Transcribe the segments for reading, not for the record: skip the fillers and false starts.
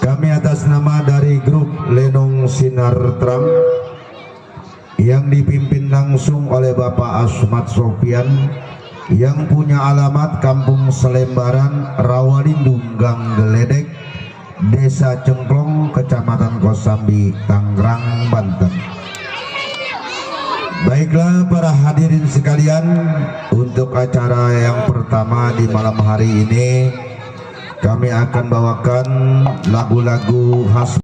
Kami atas nama dari grup Lenong Sinar Terang yang dipimpin langsung oleh Bapak Asmat Sofian yang punya alamat Kampung Selembaran, Rawalindung, Gang Geledek, Desa Cengklong, Kecamatan Kosambi, Tangerang, Banten. Baiklah para hadirin sekalian, untuk acara yang pertama di malam hari ini kami akan bawakan lagu-lagu khas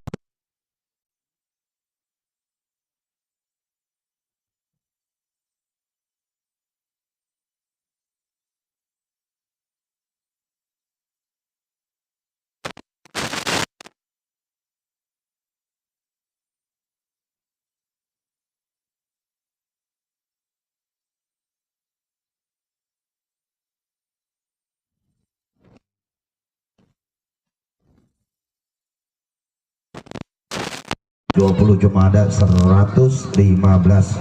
Jumada 115.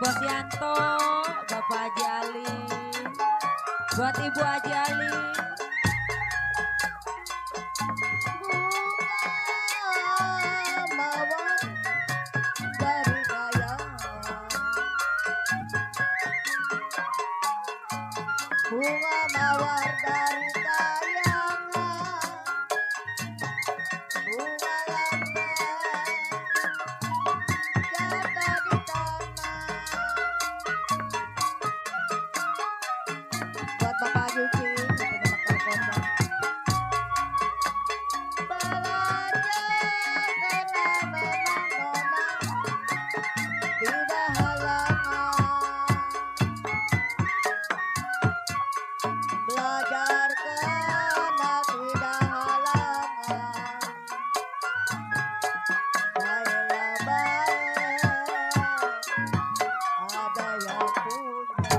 Bos Yanto, Bapak Haji Ali, buat Ibu Haji Ali. Bunga mawar dari kayangan, bunga lambe jatuh di tanah. Buat Bapak Yuki yang punya Mekar Kondang. Belajar karena menang-menang tidak halangan. Belajar karena tidak halangan. Baiklah baik, ada yang punya.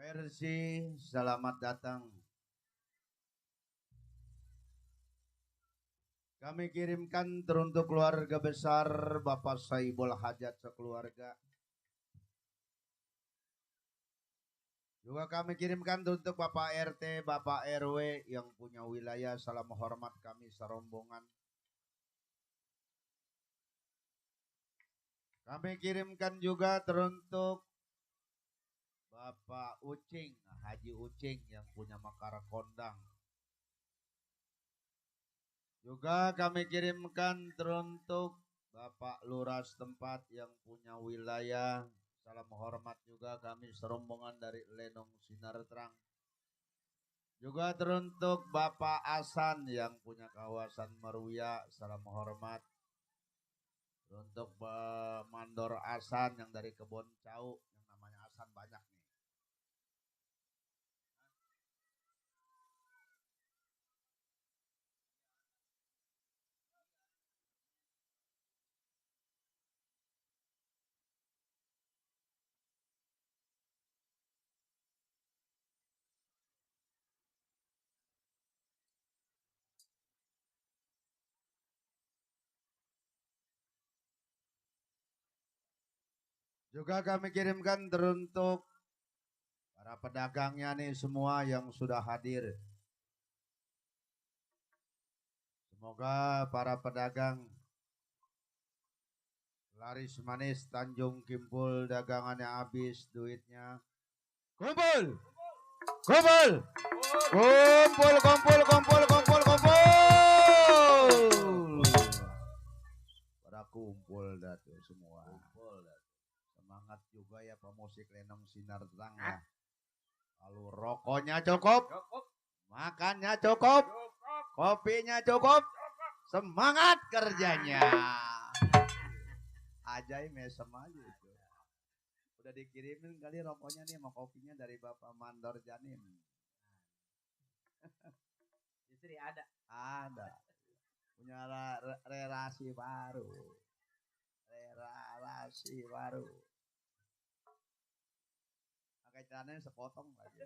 Versi selamat datang. Kami kirimkan teruntuk keluarga besar Bapak Saibul Hajat sekeluarga. Juga kami kirimkan untuk Bapak RT, Bapak RW yang punya wilayah. Salam hormat kami serombongan. Kami kirimkan juga teruntuk Bapak Ucing, Haji Ucing yang punya Mekar Kondang. Juga kami kirimkan teruntuk Bapak Lurah setempat yang punya wilayah. Salam hormat juga kami serombongan dari Lenong Sinar Terang. Juga teruntuk Bapak Asan yang punya kawasan Meruya. Salam hormat. Untuk Mandor Asan yang dari Kebon Cau, yang namanya Asan banyak nih. Juga kami kirimkan teruntuk para pedagangnya nih semua yang sudah hadir. Semoga para pedagang laris manis Tanjung Kimpul dagangannya habis duitnya. Kumpul! Kumpul! Kumpul, kumpul, kumpul, kumpul, kumpul! Pada kumpul dah tuh semua. Kumpul dah. Semangat juga ya pemusik Lenong Sinar Terang ya. Lalu rokoknya cukup, makannya cukup, kopinya cukup, semangat kerjanya. Ajaib mesem aja itu. Udah dikirimin kali rokoknya nih sama kopinya dari Bapak Mandor Janin. Istri ada? Ada. Punya relasi baru. Relasi baru. Pakai celananya sepotong lagi.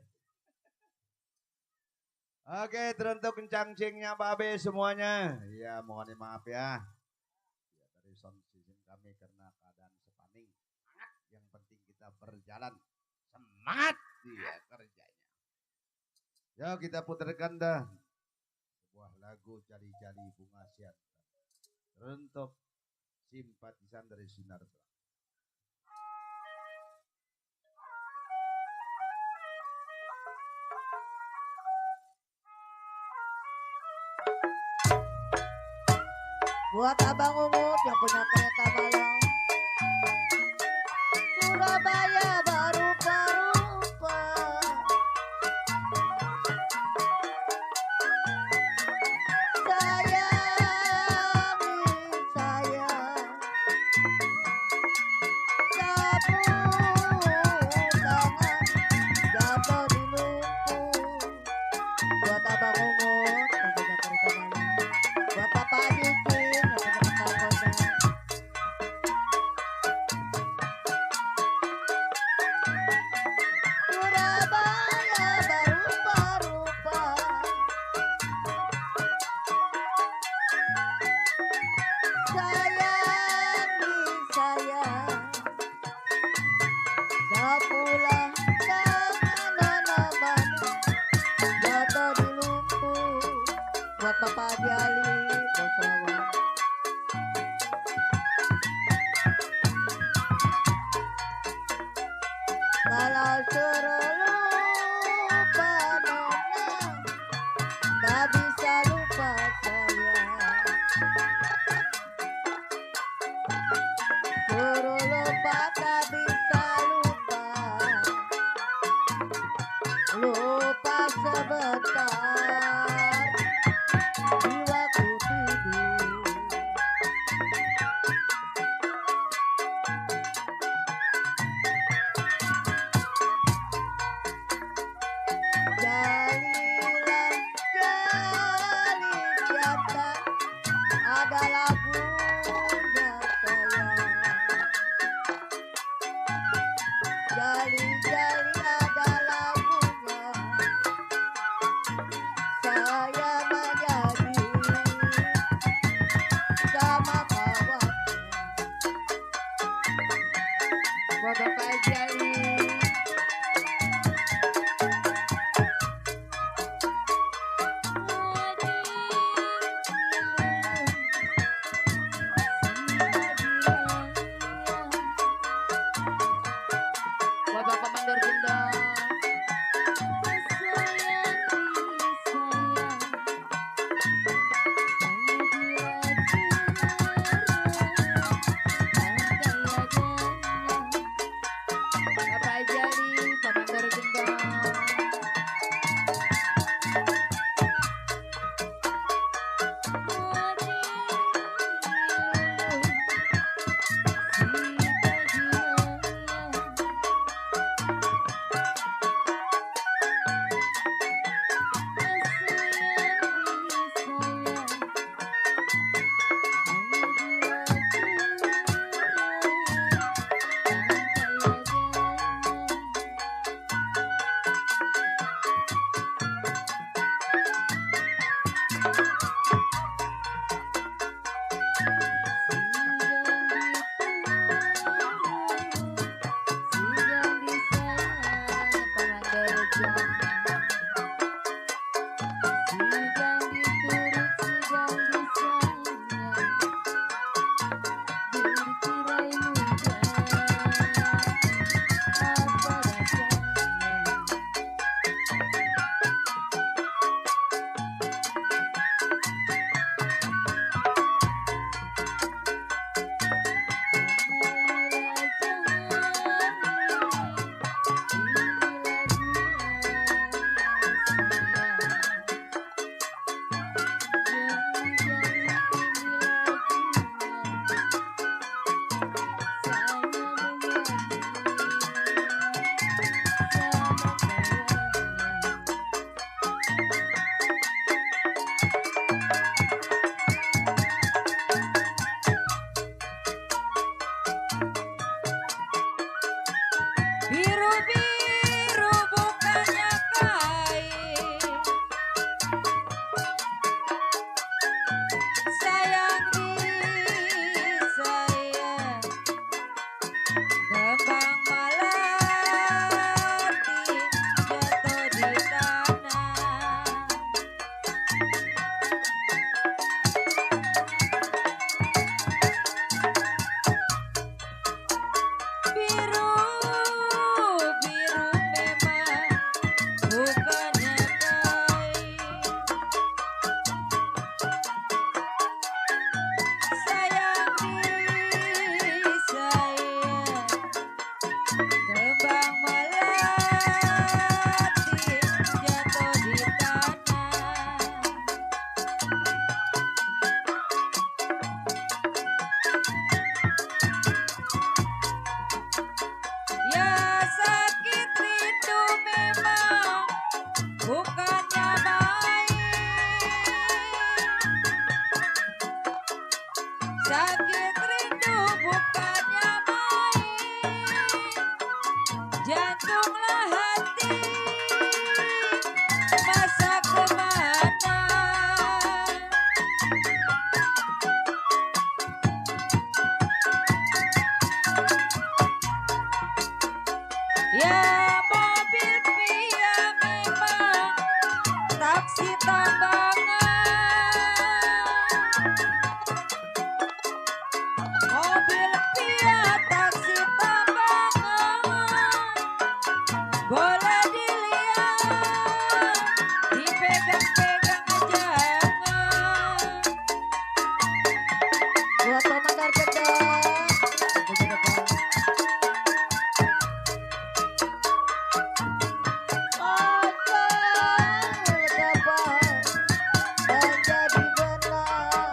Oke, teruntuk kencangcingnya babe semuanya. Ya, mohon maaf ya. Ya, dari sound system kami karena keadaan sepaning. Yang penting kita berjalan. Semangat dia kerjanya. Ya, kita putarkan dah sebuah lagu Jali-Jali Bunga Siantar. Teruntuk simpatisan dari Sinar Terang. Buat Abang Umut yang punya kereta malam. Surabaya berupa-rupa. Sayangi saya. Sapu tangan jatuh di lumpur. Buat Abang Umut yang punya kereta malam. Buat Papa Dicin yang punya kapal koda. Surabaya berupa-rupa. Sayangi saya. Sapulah tangan anak bani jatuh di lumpur. Buat Papa Jali bos lawan. Kalau suruh lupa nona, tak bisa lupa saya. Suruh lupa tak bisa lupa. Lupa sebentar di waktu tidur. Jalilah jali siapa ada lagunya sayang. Jali-jali ada lagunya. Saya menyanyi sama kawannya. Buat Bapak Jali. taksi tambangan, mobil Fiat taksi tambangan, boleh dilihat, dipegang-pegang jangan. Buat Komandan Gendong. Menjadi benar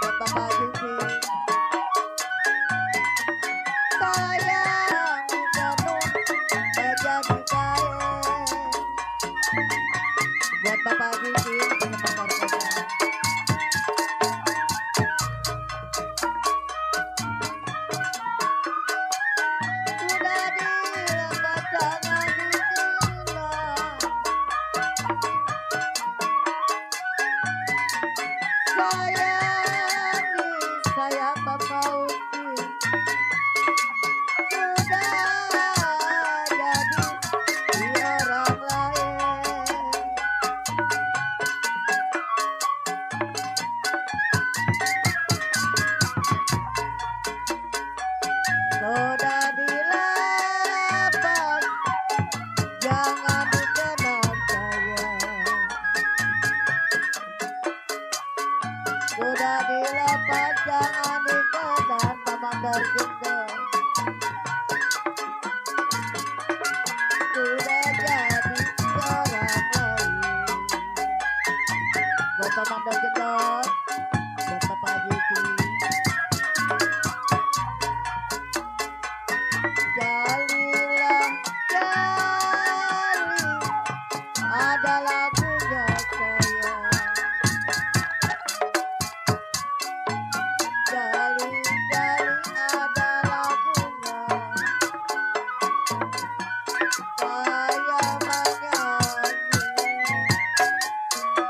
buat Bapak Yuki. Sayang penuh menjadi kain buat Bapak Yuki Komandan Gendong. Sudah dilepas jangan ditinggal. Sayangi sayang Bapak Uki. Sudah jadi di orang lain. Sudah dilepas jangan dikenal sayang. Sudah dilepas jangan dikenal Komandan Gendong. Sudah jadi orang lain buat Komandan Gendong, buat Bapak Yuki. Jalilah jali ada lagunya sayang. Jali jali ada lagunya. Saya menyanyi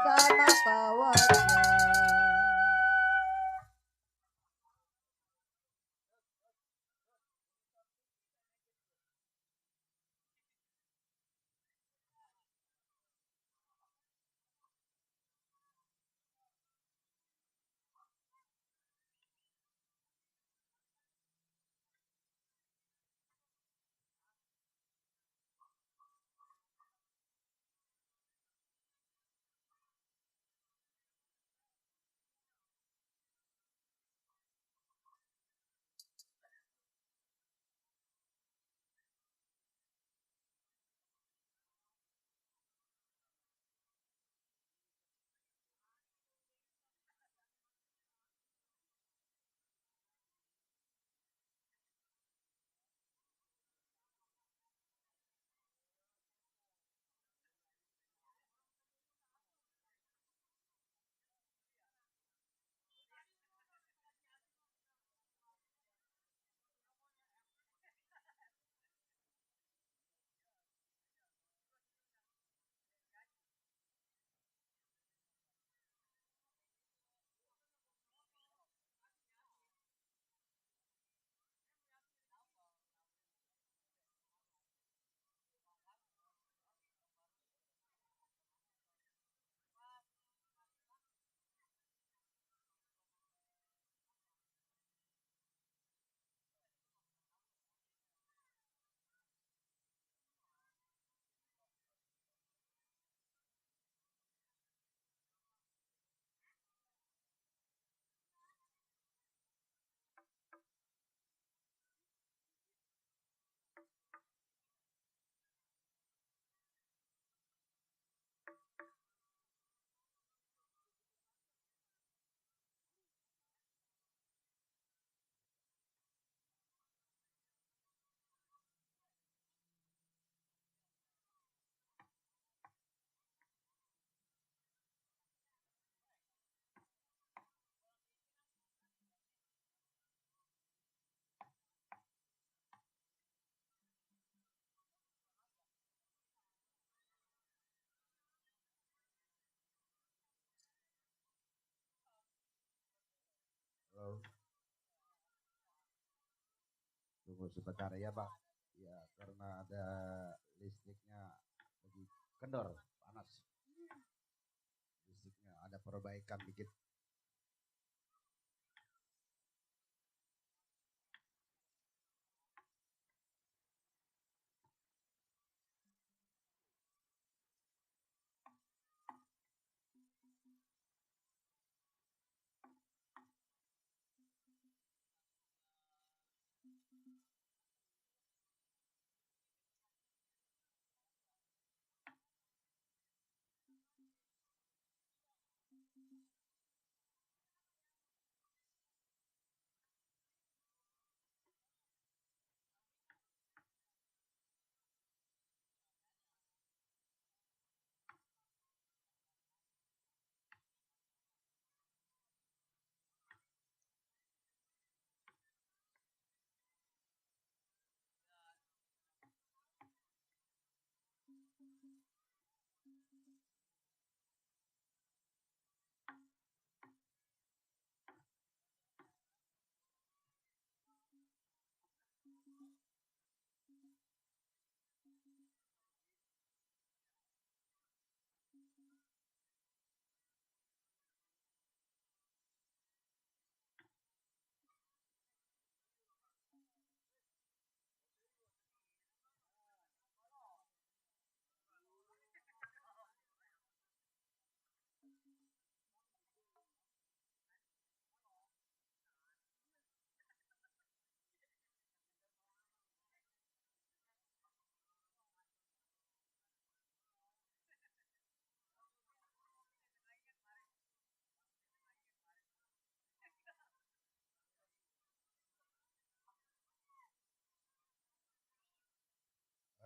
sama kawannya. Tunggu sebentar ya Bang. Ya karena ada listriknya lagi kendor panas. ada perbaikan dikit.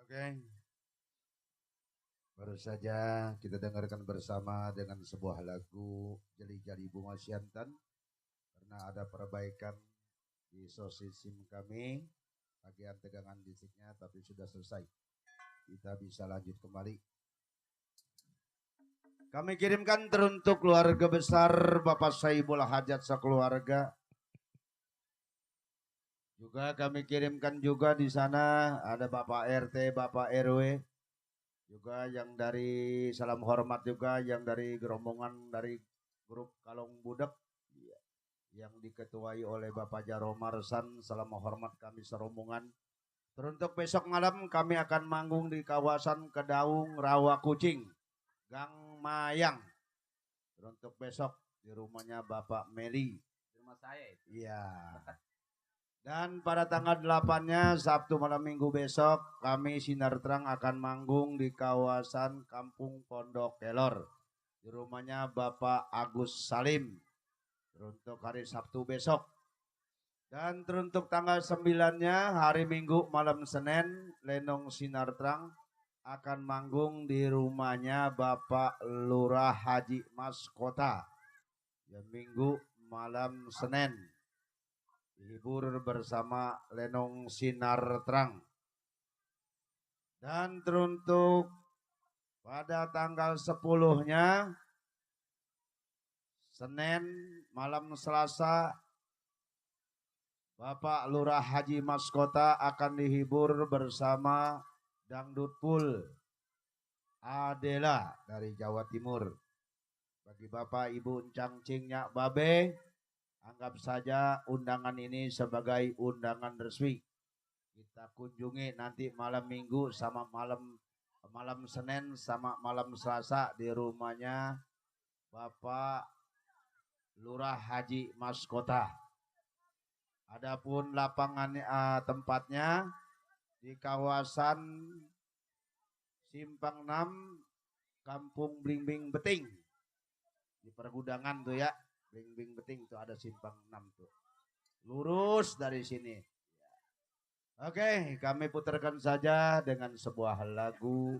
Oke. Baru saja kita dengarkan bersama dengan sebuah lagu Jeli-Jali Bunga Siantan. Karena ada perbaikan di sosis SIM kami, bagian tegangan listriknya, tapi sudah selesai. Kita bisa lanjut kembali. Kami kirimkan teruntuk keluarga besar Bapak Saibul Hajat sekeluarga. Juga kami kirimkan juga di sana ada Bapak RT, Bapak RW. Juga yang dari salam hormat juga yang dari gerombongan dari grup Kalong Budak yang diketuai oleh Bapak Jaro Marsan. Salam hormat kami serombongan. Teruntuk besok malam kami akan manggung di kawasan Kedaung Rawa Kucing, Gang Mayang. Teruntuk besok di rumahnya Bapak Meli. Di rumah saya. Iya. Dan pada tanggal 8-nya Sabtu malam minggu besok kami Sinar Terang akan manggung di kawasan Kampung Pondok Kelor di rumahnya Bapak Agus Salim teruntuk hari Sabtu besok. Dan teruntuk tanggal 9-nya hari Minggu malam Senin Lenong Sinar Terang akan manggung di rumahnya Bapak Lurah Haji Mas Kota ya Minggu malam Senin. Dihibur bersama Lenong Sinar Terang. Dan teruntuk pada tanggal 10-nya Senin malam Selasa Bapak Lurah Haji Mas Kota akan dihibur bersama Dangdut Pool Adela dari Jawa Timur. Bagi Bapak Ibu Encang Cingnya Babe, anggap saja undangan ini sebagai undangan resmi. Kita kunjungi nanti malam Minggu sama malam Senin sama malam Selasa di rumahnya Bapak Lurah Haji Mas Kota. Adapun lapangan tempatnya di kawasan Simpang 6 Kampung Blimbing Beting. Di pergudangan tuh ya. Blimbing Beting tuh ada Simpang 6 tuh. Lurus dari sini. Oke, kami putarkan saja dengan sebuah lagu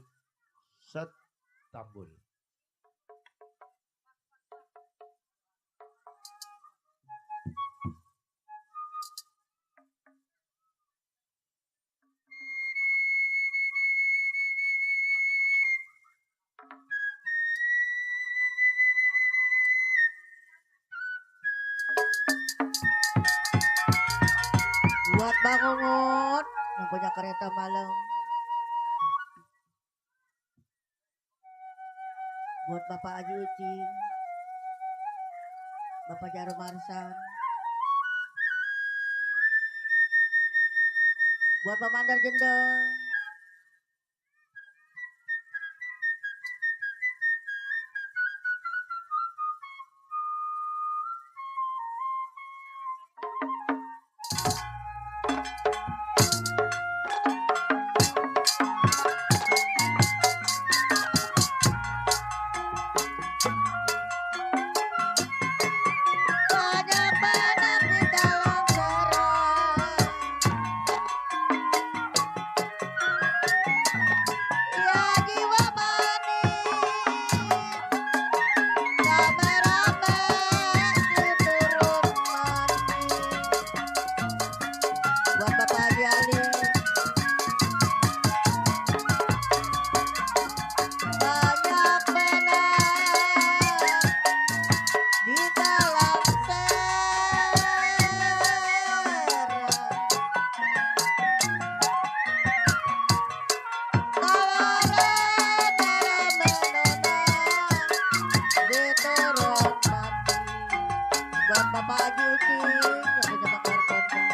Setambul. Buat Bang Ungut yang punya kereta malam. Buat Bapak Haji Ucing. Bapak Jarum Marsan. Buat Pak Mandar Jendong. Banyak banget di dalam serang. Ya jiwa manis, rame-rame diturun manis. Buat Bapak Haji Ali. Banyak benar di dalam serang. Kalau rame-rame nona diturun mati. Buat Bapak Haji Ucing yang punya bakar kondang.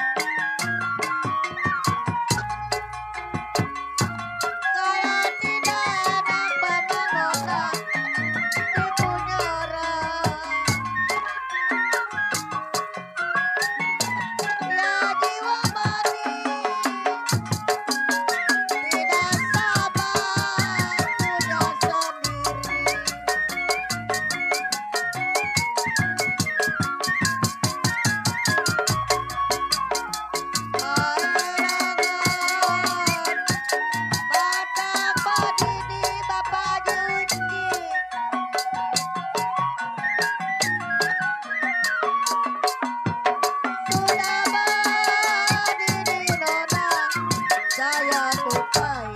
Kalau tidak enak benar nona dipunya orang. Ya jiwa manis tidak sabar punya sendiri. Arangan batang berdiri Bapak Juci. Sudah berdiri nona saya tupai.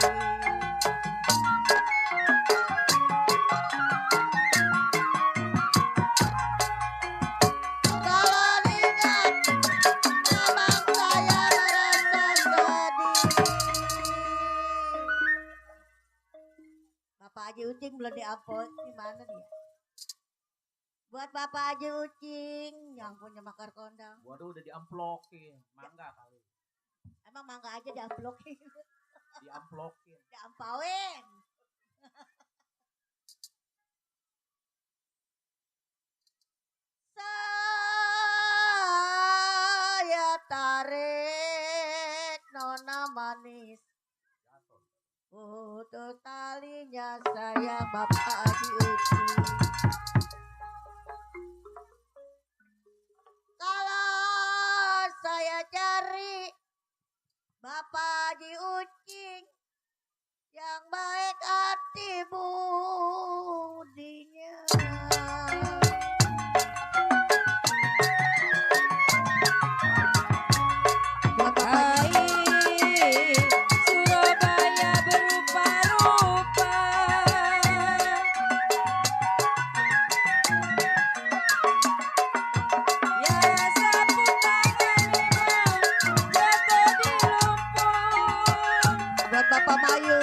Kalau lihat memang saya merasa sedih. Bapak Haji Ucing belum diupload, di mana dia? Buat Bapak Haji Ucing yang punya makar kondang. Waduh udah diamplokin, mangga kali, Emang mangga aja diuploadin, diamplokin. diampauin. Saya tarik nona manis. Putus talinya saya Bapak Haji Ucing. Kalau saya cari Bapak Haji Ucing yang baik hati budinya. Buat Bapak Haji Hai Surabaya berupa-rupa. Ya sapu tangan memang jatuh di lumpur. buat Bapak Mayu.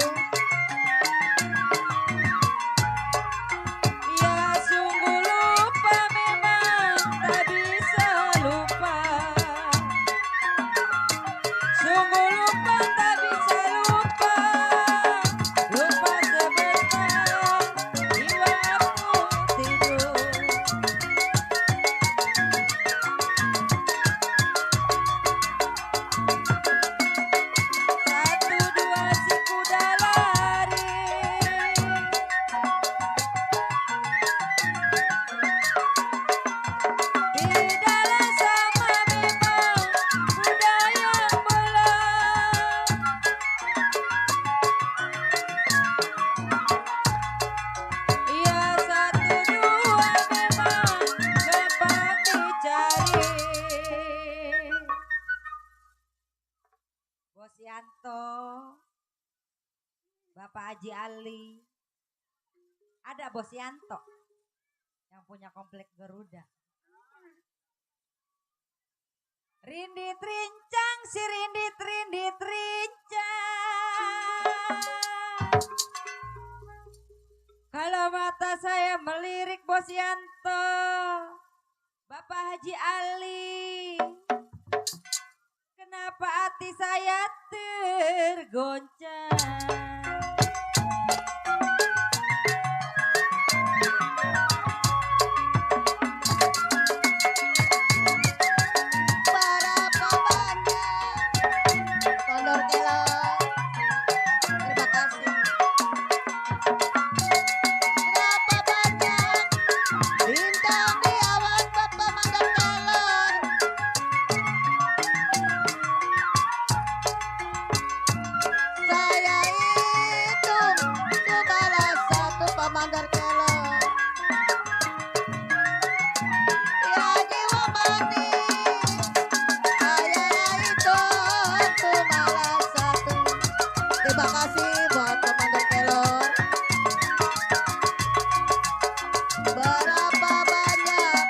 Ya sungguh lupa memang tak bisa lupa. Sungguh lupa tak bisa lupa. Lupa sebentar jiwa aku tidur. Satu dua si kuda lari. Di dalam sama memang budaya belah. Ya satu dua memang gampang dicari. Bos Yanto, Bapak Haji Ali, ada Bos Yanto yang punya komplek Garuda. Rindit rincang si rindit rincang. Kalau mata saya melirik Bos Yanto, Bapak Haji Ali, kenapa hati saya tergoncang? Berapa banyak Kondor Kelor, terima kasih. Berapa banyak bintang di awan Bapak Mandor Kelor. Saya hitung cuma satu Pak Mandor Kelor. Ya jiwa manis, saya hitung cuma satu. Terima kasih buat Pak Mandor Kelor. Berapa banyak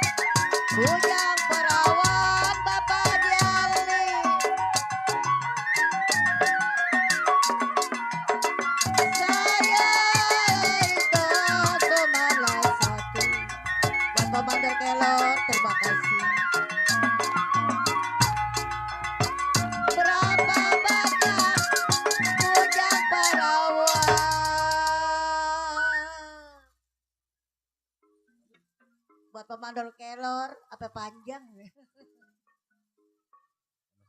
bujang perawan Bapak Jali. Saya itu cuma satu. Buat Pak Mandor Kelor, terima kasih. Berapa banyak bujang perawan. Buat Pak Mandor Kelor, apa panjang?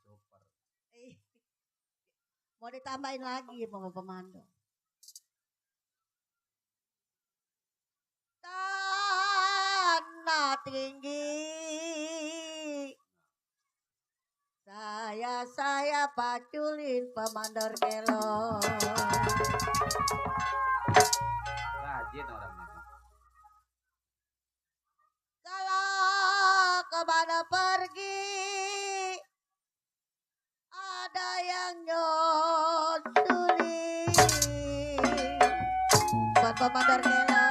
Super. Mau ditambahin lagi sama Pak Mandor. Tanah tinggi, saya paculin Pak Mandor Kelor. Rajin orangnya. Kalau kemana pergi, ada yang nyusulin. Buat Pak Mandor Kelor.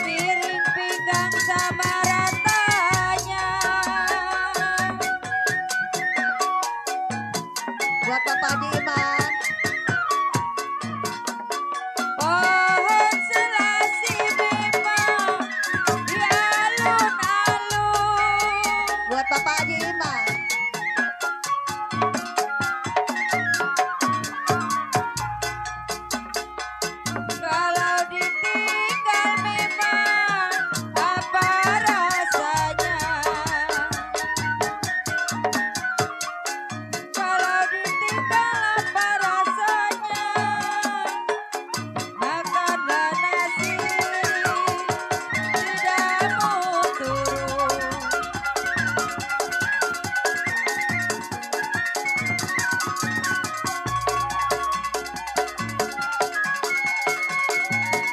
Piring pinggang sama ratanya. Buat Bapak Diman. Pohon selasi memang di alun-alun. Buat Bapak Diman. Kalau ditinggal memang apa rasanya? Kalau ditinggal apa rasanya? Makanlah nasi tidak mau turun.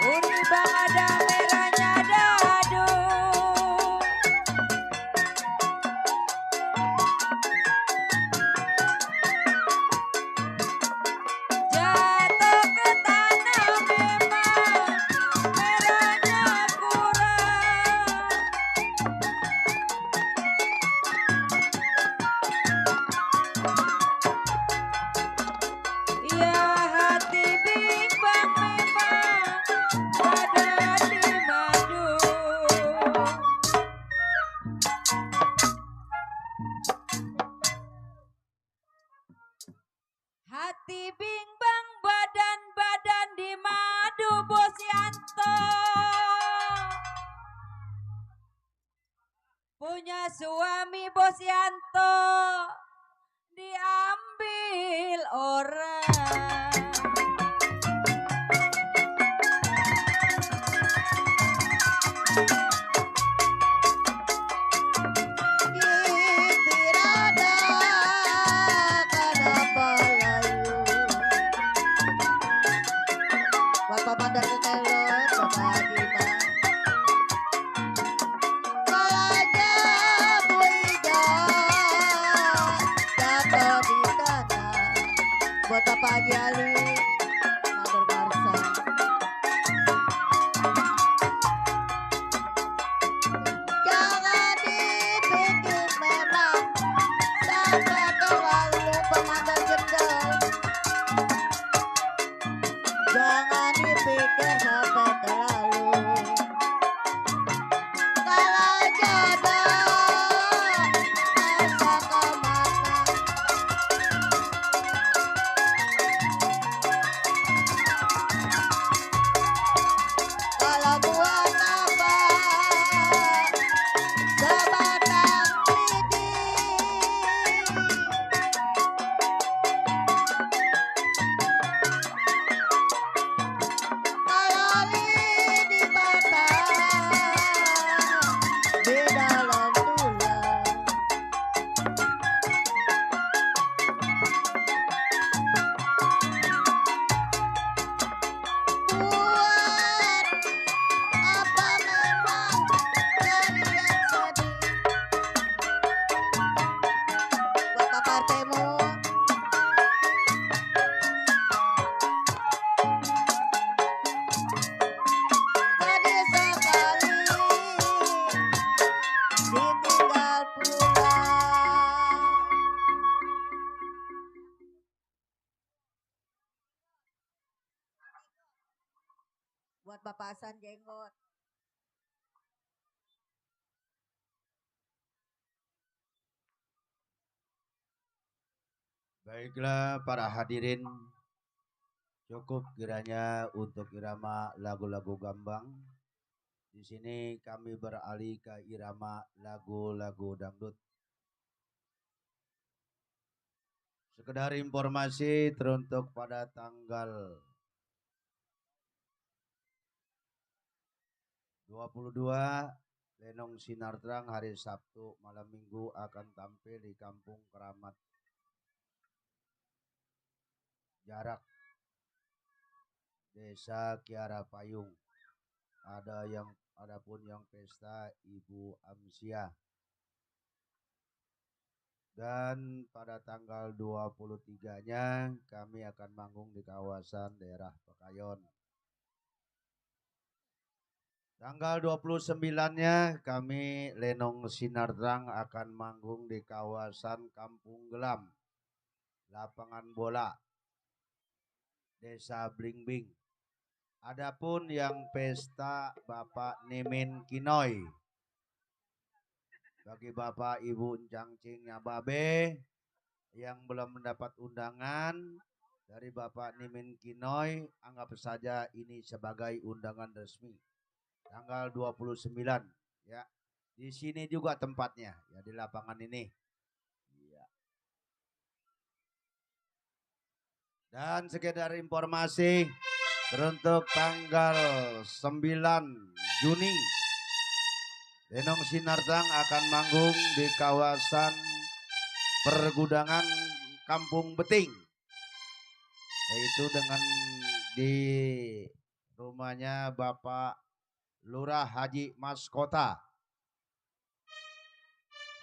Uni bang ada merahnya dadu. Jatuh ke tanah memang merahnya kurang. Ya hati bimbang memang badan di madu. Hati bimbang badan di madu Bos Yanto. Punya suami Bos Yanto diambil orang. Tirada kenapa layu. Buat Pak Mandor Kelor, Bapak Diman. Kalanya Bu Ida jatuh di tanah. Buat Bapak Jali. buat Bapak Hasan Jenggot. Baiklah para hadirin, cukup kiranya untuk irama lagu-lagu gambang. Di sini kami beralih ke irama lagu-lagu dangdut. Sekedar informasi teruntuk pada tanggal 22 Lenong Sinar Terang hari Sabtu malam Minggu akan tampil di Kampung Keramat Jarak, Desa Kiara Payung. Adapun yang pesta Ibu Amsia. Dan pada tanggal 23-nya kami akan manggung di kawasan daerah Pekayon. Tanggal 29-nya kami Lenong Sinar Terang akan manggung di kawasan Kampung Gelam, Lapangan Bola, Desa Blingbing. Adapun yang pesta Bapak Nimin Kinoy, bagi Bapak Ibu Encangcingnya Babe yang belum mendapat undangan dari Bapak Nimin Kinoy, anggap saja ini sebagai undangan resmi. Tanggal 29 ya. Di sini juga tempatnya ya, di lapangan ini. Ya. Dan sekedar informasi teruntuk tanggal 9 Juni Lenong Sinar Terang akan manggung di kawasan pergudangan Kampung Beting, yaitu dengan di rumahnya Bapak Lurah Haji Mas Kota.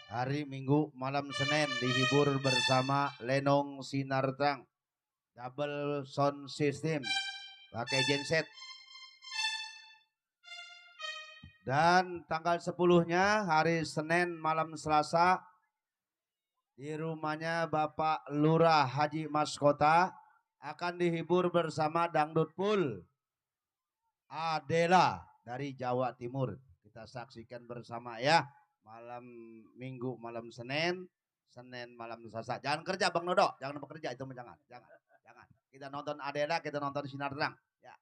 Hari Minggu malam Senin dihibur bersama Lenong Sinar Terang, double sound system, pakai genset. Dan tanggal 10-nya hari Senin malam Selasa di rumahnya Bapak Lurah Haji Mas Kota akan dihibur bersama Dangdut Pool Adela dari Jawa Timur. Kita saksikan bersama ya, malam Minggu malam Senin malam Selasa. Jangan kerja Bang Nodo, jangan bekerja itu, jangan. Kita nonton Adela, kita nonton Sinar Terang ya.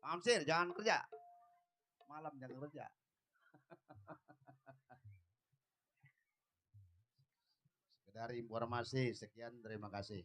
Pak Amsir jangan kerja. Malam jangan kerja. Sekedar informasi, sekian, terima kasih.